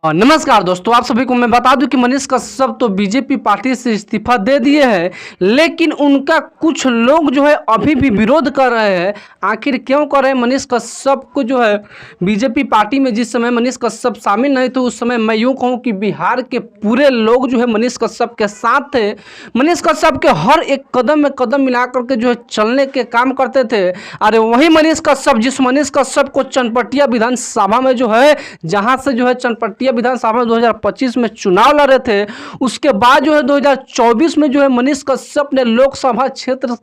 नमस्कार दोस्तों, आप सभी को मैं बता दूं कि मनीष कश्यप तो बीजेपी पार्टी से इस्तीफा दे दिए हैं, लेकिन उनका कुछ लोग जो है अभी भी विरोध कर रहे हैं। आखिर क्यों कर रहे हैं? मनीष कश्यप को जो है बीजेपी पार्टी में जिस समय मनीष कश्यप शामिल नहीं थे, उस समय मैं यूँ कहूँ कि बिहार के पूरे लोग जो है मनीष कश्यप के साथ थे। मनीष कश्यप के हर एक कदम में कदम मिला करके जो है चलने के काम करते थे। अरे वही मनीष कश्यप, जिस मनीष कश्यप को चनपटिया विधानसभा में जो है, जहाँ से जो है चनपटिया विधानसभा में 2025 में चुनाव लड़े थे, उसके बाद जो है 2024 में जो है मनीष कश्यप ने लोकसभा क्षेत्र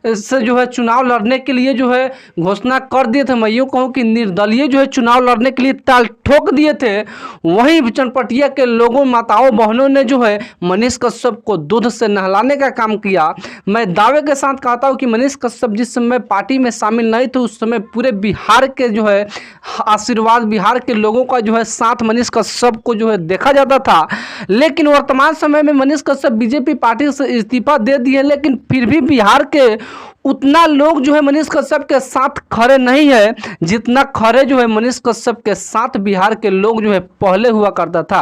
से जो है चुनाव लड़ने के लिए जो है घोषणा कर दिए थे। मैं यूँ कहूँ कि निर्दलीय जो है चुनाव लड़ने के लिए ताल ठोक दिए थे। वहीं चनपटिया के लोगों, माताओं, बहनों ने जो है मनीष कश्यप को दूध से नहलाने का काम किया। मैं दावे के साथ कहता हूँ कि मनीष कश्यप जिस समय पार्टी में शामिल नहीं थे, उस समय पूरे बिहार के जो है आशीर्वाद, बिहार के लोगों का जो है साथ मनीष कश्यप को जो है देखा जाता था। लेकिन वर्तमान समय में मनीष कश्यप बीजेपी पार्टी से इस्तीफा दे दिए, लेकिन फिर भी बिहार के उतना लोग जो है मनीष कश्यप के साथ खड़े नहीं है जितना खड़े जो है मनीष कश्यप के साथ बिहार के लोग जो है पहले हुआ करता था।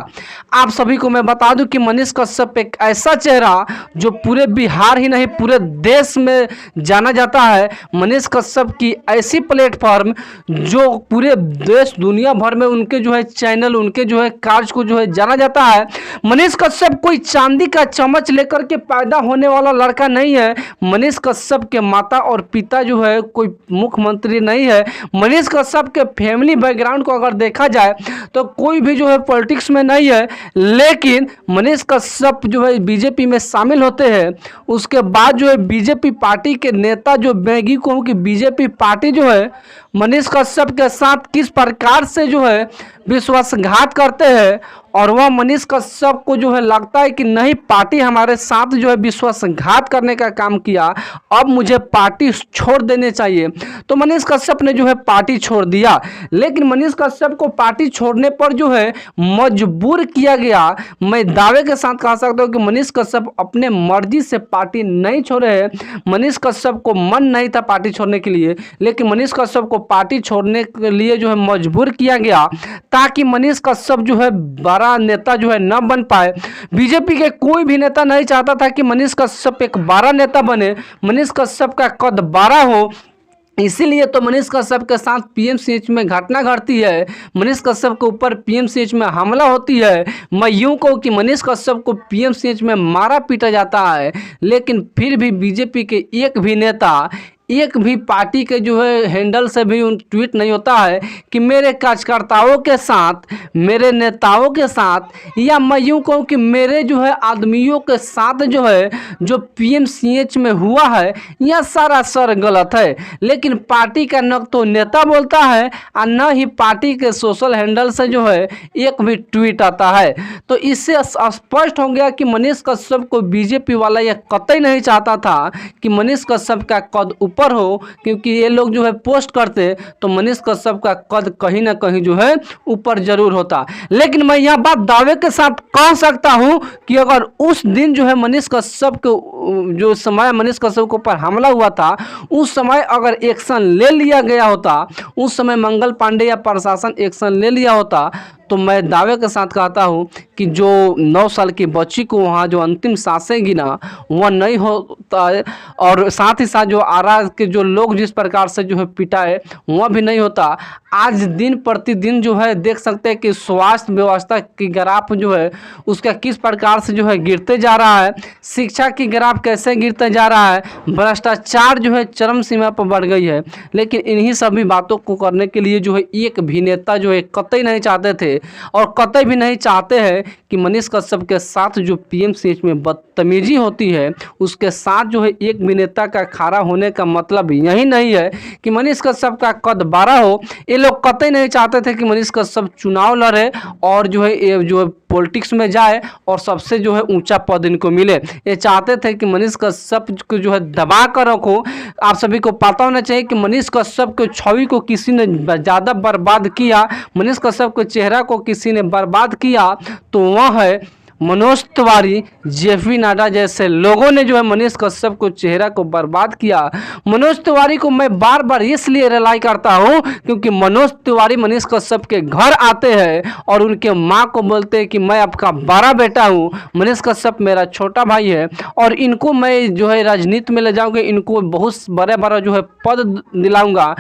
आप सभी को मैं बता दूं कि मनीष कश्यप एक ऐसा चेहरा जो पूरे बिहार ही नहीं पूरे देश में जाना जाता है। मनीष कश्यप की ऐसी प्लेटफॉर्म जो पूरे देश दुनिया भर में उनके जो है चैनल, उनके जो है कार्य को जो है जाना जाता है। मनीष कश्यप कोई चांदी का चम्मच लेकर के पैदा होने वाला लड़का नहीं है। मनीष कश्यप के माता और पिता जो है कोई मुख्यमंत्री नहीं है। मनीष कश्यप के फैमिली बैकग्राउंड को अगर देखा जाए तो कोई भी जो है पॉलिटिक्स में नहीं है। लेकिन मनीष कश्यप जो है बीजेपी में शामिल होते हैं, उसके बाद जो है बीजेपी पार्टी के नेता जो मैगी को कि बीजेपी पार्टी जो है मनीष कश्यप के साथ किस प्रकार से जो है विश्वासघात करते हैं, और वह मनीष कश्यप को जो है लगता है कि नहीं, पार्टी हमारे साथ जो है विश्वासघात करने का काम किया, अब मुझे पार्टी छोड़ देने चाहिए। तो मनीष कश्यप ने जो है पार्टी छोड़ दिया। लेकिन मनीष कश्यप को पार्टी छोड़ने पर जो है मजबूर किया गया। मैं दावे के साथ कह सकता हूँ कि मनीष कश्यप अपने मर्जी से पार्टी नहीं छोड़े हैं। मनीष कश्यप को मन नहीं था पार्टी छोड़ने के लिए, लेकिन मनीष कश्यप को पार्टी छोड़ने के लिए जो है मजबूर किया गया, ताकि मनीष कश्यप जो है बड़ा नेता जो है न बन पाए। बीजेपी के कोई भी नेता नहीं चाहता था कि मनीष कश्यप एक बड़ा नेता बने, मनीष कश्यप का कद बड़ा हो। इसीलिए तो मनीष कश्यप के साथ पीएमसीएच में घटना घटती है, मनीष कश्यप के ऊपर पीएमसीएच में हमला होती है। मैं यूँ कहूँ कि मनीष कश्यप को पीएमसीएच में मारा पीटा जाता है, लेकिन फिर भी बीजेपी के एक भी नेता, एक भी पार्टी के जो है हैंडल से भी ट्वीट नहीं होता है कि मेरे कार्यकर्ताओं के साथ, मेरे नेताओं के साथ, या मैं यूँ कहूँ कि मेरे जो है आदमियों के साथ जो है जो पीएमसीएच में हुआ है, यह सरासर गलत है। लेकिन पार्टी का न तो नेता बोलता है और न ही पार्टी के सोशल हैंडल से जो है एक भी ट्वीट आता है। तो इससे स्पष्ट हो गया कि मनीष कश्यप को बीजेपी वाला यह कतई नहीं चाहता था कि मनीष कश्यप का कद ऊपर हो, क्योंकि ये लोग जो है पोस्ट करते तो मनीष कश्यप का कद कहीं ना कहीं जो है ऊपर जरूर होता। लेकिन मैं यह बात दावे के साथ कह सकता हूं कि अगर उस दिन जो है मनीष कश्यप के जो समय मनीष कश्यप के ऊपर हमला हुआ था, उस समय अगर एक्शन ले लिया गया होता, उस समय मंगल पांडे या प्रशासन एक्शन ले लिया होता, तो मैं दावे के साथ कहता हूं कि जो 9 साल की बच्ची को वहाँ जो अंतिम सांसें गिना वह नहीं होता है, और साथ ही साथ जो आरा के जो लोग जिस प्रकार से जो है पिटाए वह भी नहीं होता। आज दिन प्रतिदिन जो है देख सकते हैं कि स्वास्थ्य व्यवस्था की ग्राफ जो है उसका किस प्रकार से जो है गिरते जा रहा है, शिक्षा की ग्राफ कैसे गिरते जा रहा है, भ्रष्टाचार जो है चरम सीमा पर बढ़ गई है। लेकिन इन्हीं सभी बातों को करने के लिए जो है एक भी नेता जो है कतई नहीं चाहते थे, और कतई भी नहीं चाहते हैं कि मनीष कश्यप के साथ जो पीएमसीएच में बदतमीजी होती है उसके साथ जो है एक भी नेता का खड़ा होने का मतलब यही नहीं है कि मनीष कश्यप का कद बड़ा हो। ये लोग कतई नहीं चाहते थे कि मनीष कश्यप चुनाव लड़े और जो है पॉलिटिक्स में जाए और सबसे जो है ऊंचा पद इनको मिले। ये चाहते थे कि मनीष कश्यप को जो है दबा कर रखो। आप सभी को पता होना चाहिए कि मनीष कश्यप के छवि को किसी ने ज़्यादा बर्बाद किया, मनीष कश्यप के चेहरा को किसी ने बर्बाद किया, तो वह है मनोज तिवारी, जेपी नड्डा जैसे लोगों ने जो है मनीष कश्यप को चेहरा को बर्बाद किया। मनोज तिवारी को मैं बार बार इसलिए रिलाई करता हूं क्योंकि मनोज तिवारी मनीष कश्यप के घर आते हैं और उनके मां को बोलते हैं कि मैं आपका बड़ा बेटा हूं, मनीष कश्यप मेरा छोटा भाई है और इनको मैं जो है राजनीति में ले जाऊंगा, इनको बहुत बड़े बड़ा जो है पद दिलाऊंगा।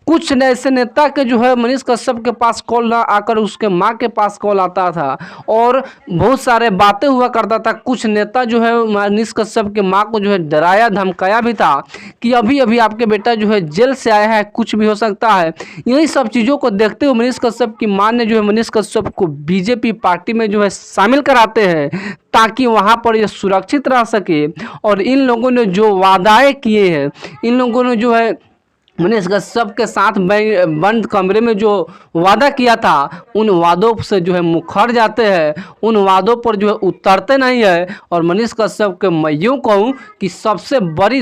कुछ ऐसे नेता के जो है मनीष कश्यप के पास कॉल ना आकर उसके माँ के पास कॉल आता था और बहुत सारे बातें हुआ करता था। कुछ नेता जो है मनीष कश्यप के माँ को जो है डराया धमकाया भी था कि अभी अभी आपके बेटा जो है जेल से आया है, कुछ भी हो सकता है। यही सब चीज़ों को देखते हुए मनीष कश्यप की माँ ने जो है मनीष कश्यप को बीजेपी पार्टी में जो है शामिल कराते हैं ताकि वहाँ पर ये सुरक्षित रह सके। और इन लोगों ने जो वादाएँ किए हैं, इन लोगों ने जो है मनीष कश्यप के साथ बंद कमरे में जो वादा किया था उन वादों से जो है मुखर जाते हैं, उन वादों पर जो है उतरते नहीं है। और मनीष कश्यप के मैं यूँ कहूँ कि सबसे बड़ी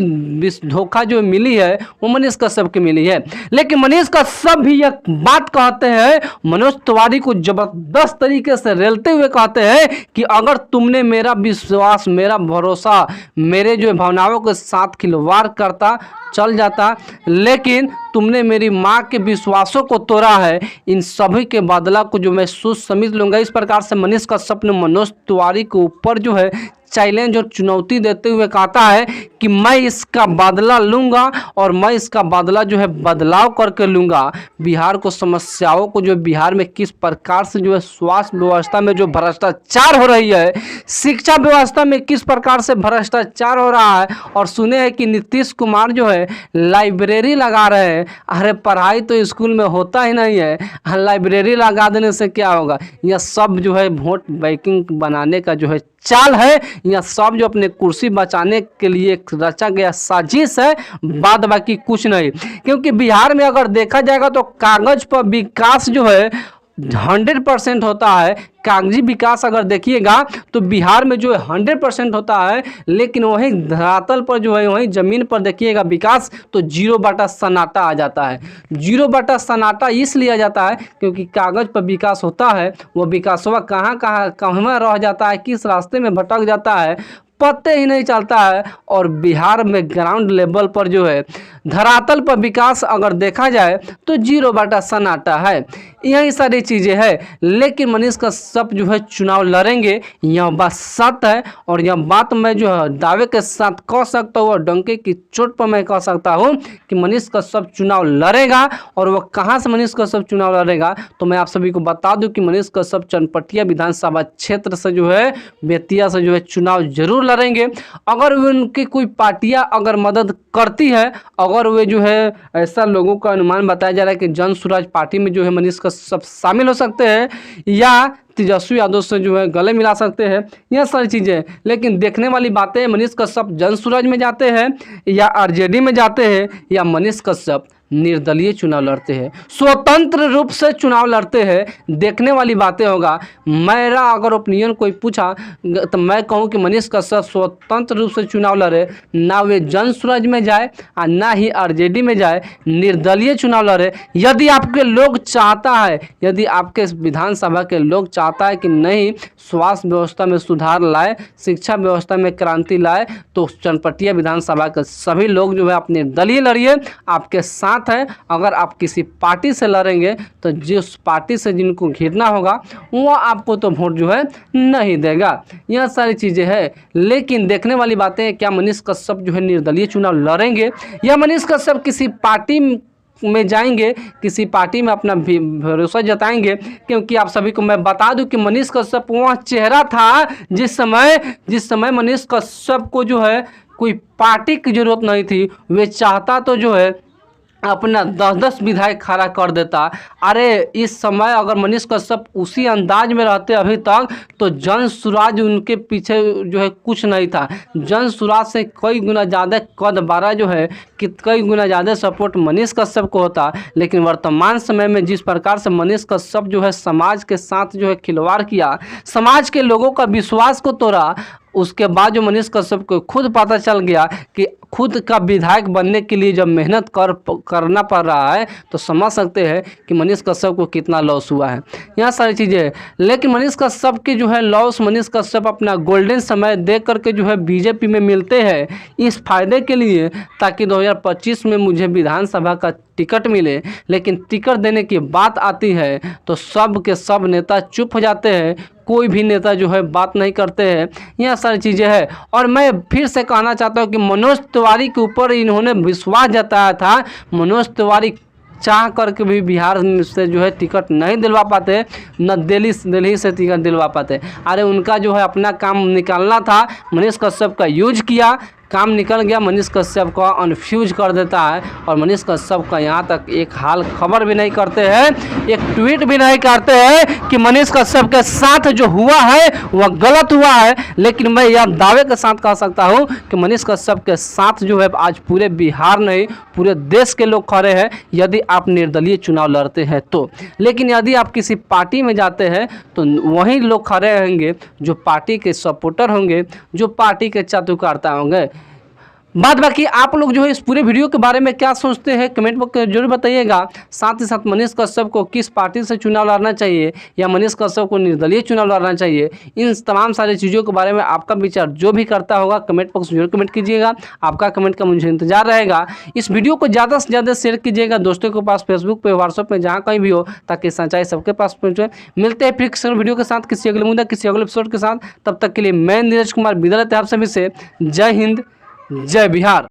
धोखा जो मिली है वो मनीष कश्यप की मिली है। लेकिन मनीष कश्यप भी एक बात कहते हैं, मनोज तिवारी को जबरदस्त तरीके से रेलते हुए कहते हैं कि अगर तुमने मेरा विश्वास, मेरा भरोसा, मेरे जो भावनाओं के साथ खिलवाड़ करता चल जाता, लेकिन तुमने मेरी माँ के विश्वासों को तोड़ा है, इन सभी के बदला को जो मैं सोच समझ लूँगा। इस प्रकार से मनीष कश्यप ने मनोज तिवारी के ऊपर जो है चैलेंज और चुनौती देते हुए कहता है कि मैं इसका बदला लूँगा और मैं इसका बदला जो है बदलाव करके लूँगा। बिहार को समस्याओं को जो बिहार में किस प्रकार से जो है स्वास्थ्य व्यवस्था में जो भ्रष्टाचार हो रही है, शिक्षा व्यवस्था में किस प्रकार से भ्रष्टाचार हो रहा है। और सुने हैं कि नीतीश कुमार जो है लाइब्रेरी लगा रहे हैं। अरे पढ़ाई तो स्कूल में होता ही नहीं है, लाइब्रेरी लगा देने से क्या होगा। यह सब जो है वोट बैंकिंग बनाने का जो है चाल है, यह सब जो अपने कुर्सी बचाने के लिए रचा गया साजिश है, बाद बाकी कुछ नहीं। क्योंकि बिहार में अगर देखा जाएगा तो कागज पर विकास जो है 100% होता है। कागजी विकास अगर देखिएगा तो बिहार में जो है 100% होता है, लेकिन वहीं धरातल पर जो है वहीं ज़मीन पर देखिएगा विकास तो 0 सन्नाटा आ जाता है। 0 सन्नाटा इसलिए आ जाता है क्योंकि कागज़ पर विकास होता है, वो विकासवा कहाँ रह जाता है, किस रास्ते में भटक जाता है पता ही नहीं चलता है। और बिहार में ग्राउंड लेवल पर जो है धरातल पर विकास अगर देखा जाए तो 0 सन्नाटा है। यही सारी चीज़ें हैं। लेकिन मनीष कश्यप जो है चुनाव लड़ेंगे, यह बात सत्य है। और यह बात मैं जो है दावे के साथ कह सकता हूँ और डंके की चोट पर मैं कह सकता हूँ कि मनीष कश्यप चुनाव लड़ेगा। और वह कहाँ से मनीष कश्यप चुनाव लड़ेगा तो मैं आप सभी को बता दूं कि मनीष कश्यप चनपटिया विधानसभा क्षेत्र से जो है बेतिया से जो है चुनाव जरूर लड़ेंगे। अगर उनकी कोई पार्टियां अगर मदद करती है, अगर वे जो है ऐसा लोगों का अनुमान बताया जा रहा है कि जन स्वराज पार्टी में जो है मनीष कश्यप शामिल हो सकते हैं या तेजस्वी यादव से जो है गले मिला सकते हैं, यह सारी चीज़ें। लेकिन देखने वाली बातें मनीष कश्यप जन स्वराज में जाते हैं या आरजेडी में जाते हैं या मनीष कश्यप निर्दलीय चुनाव लड़ते हैं, स्वतंत्र रूप से चुनाव लड़ते हैं। देखने वाली बातें होगा। मेरा अगर ओपिनियन कोई पूछा तो मैं कहूं कि मनीष कश्यप स्वतंत्र रूप से चुनाव लड़े, ना वे जन स्वराज में जाए और ना ही आरजेडी में जाए, निर्दलीय चुनाव लड़े। यदि आपके लोग चाहता है, यदि आपके विधानसभा के लोग चाहता है कि नहीं स्वास्थ्य व्यवस्था में सुधार लाए, शिक्षा व्यवस्था में क्रांति लाए, तो चनपटिया विधानसभा के सभी लोग जो है अपने निर्दलीय लड़िए, आपके साथ है। अगर आप किसी पार्टी से लड़ेंगे तो जिस पार्टी से जिनको घिरना होगा वो आपको तो वोट जो है नहीं देगा। यह सारी चीज़ें हैं। लेकिन देखने वाली बातें हैं, क्या मनीष कश्यप जो है निर्दलीय चुनाव लड़ेंगे या मनीष कश्यप किसी पार्टी में जाएंगे, किसी पार्टी में अपना भरोसा जताएंगे। क्योंकि आप सभी को मैं बता दूं कि मनीष कश्यप वह चेहरा था जिस समय मनीष कश्यप को जो है कोई पार्टी की जरूरत नहीं थी। वे चाहता तो जो है अपना 10-10 विधायक खड़ा कर देता। अरे इस समय अगर मनीष कश्यप उसी अंदाज में रहते अभी तक तो जन स्वराज उनके पीछे जो है कुछ नहीं था। जन स्वराज से कई गुना ज़्यादा कद बारा जो है कि कई गुना ज़्यादा सपोर्ट मनीष कश्यप को होता। लेकिन वर्तमान समय में जिस प्रकार से मनीष कश्यप जो है समाज के साथ जो है खिलवाड़ किया, समाज के लोगों का विश्वास को तोड़ा, उसके बाद जो मनीष कश्यप को खुद पता चल गया कि खुद का विधायक बनने के लिए जब मेहनत करना पड़ रहा है तो समझ सकते हैं कि मनीष कश्यप को कितना लॉस हुआ है। यहाँ सारी चीज़ें हैं, लेकिन मनीष कश्यप की जो है लॉस, मनीष कश्यप अपना गोल्डन समय दे करके जो है बीजेपी में मिलते हैं इस फायदे के लिए ताकि 2025 में मुझे विधानसभा का टिकट मिले। लेकिन टिकट देने की बात आती है तो सब के सब नेता चुप हो जाते हैं, कोई भी नेता जो है बात नहीं करते हैं। यह सारी चीज़ें हैं। और मैं फिर से कहना चाहता हूँ कि मनोज तिवारी के ऊपर इन्होंने विश्वास जताया था। मनोज तिवारी चाह करके भी बिहार से जो है टिकट नहीं दिलवा पाते, न दिल्ली से टिकट दिलवा पाते। अरे उनका जो है अपना काम निकालना था, मनीष कश्यप का यूज किया, काम निकल गया, मनीष कश्यप को अनफ्यूज कर देता है। और मनीष कश्यप का यहाँ तक एक हाल खबर भी नहीं करते हैं, एक ट्वीट भी नहीं करते हैं कि मनीष कश्यप के साथ जो हुआ है वह गलत हुआ है। लेकिन मैं यह दावे के साथ कह सकता हूँ कि मनीष कश्यप के साथ जो है आज पूरे बिहार नहीं पूरे देश के लोग खड़े हैं, यदि आप निर्दलीय चुनाव लड़ते हैं तो। लेकिन यदि आप किसी पार्टी में जाते हैं तो वहीं लोग खड़े रहेंगे जो पार्टी के सपोर्टर होंगे, जो पार्टी के चाटुकारता होंगे। बात बाकी आप लोग जो है इस पूरे वीडियो के बारे में क्या सोचते हैं कमेंट बॉक्स में जरूर बताइएगा। साथ ही साथ मनीष कश्यप को किस पार्टी से चुनाव लड़ना चाहिए या मनीष कश्यप को निर्दलीय चुनाव लड़ना चाहिए, इन तमाम सारी चीज़ों के बारे में आपका विचार जो भी करता होगा कमेंट बॉक्स में जरूर कमेंट कीजिएगा। आपका कमेंट का मुझे इंतजार रहेगा। इस वीडियो को ज़्यादा से ज़्यादा शेयर कीजिएगा दोस्तों के पास, फेसबुक पे, व्हाट्सएप में, जहाँ कहीं भी हो, ताकि सच्चाई सबके पास पहुँचे। मिलते हैं फिर किसी वीडियो के साथ, किसी अगले मुद्दा, किसी अगले एपिसोड के साथ। तब तक के लिए मैं नीरज कुमार विदा लेते हैं आप सभी से। जय हिंद, जय बिहार।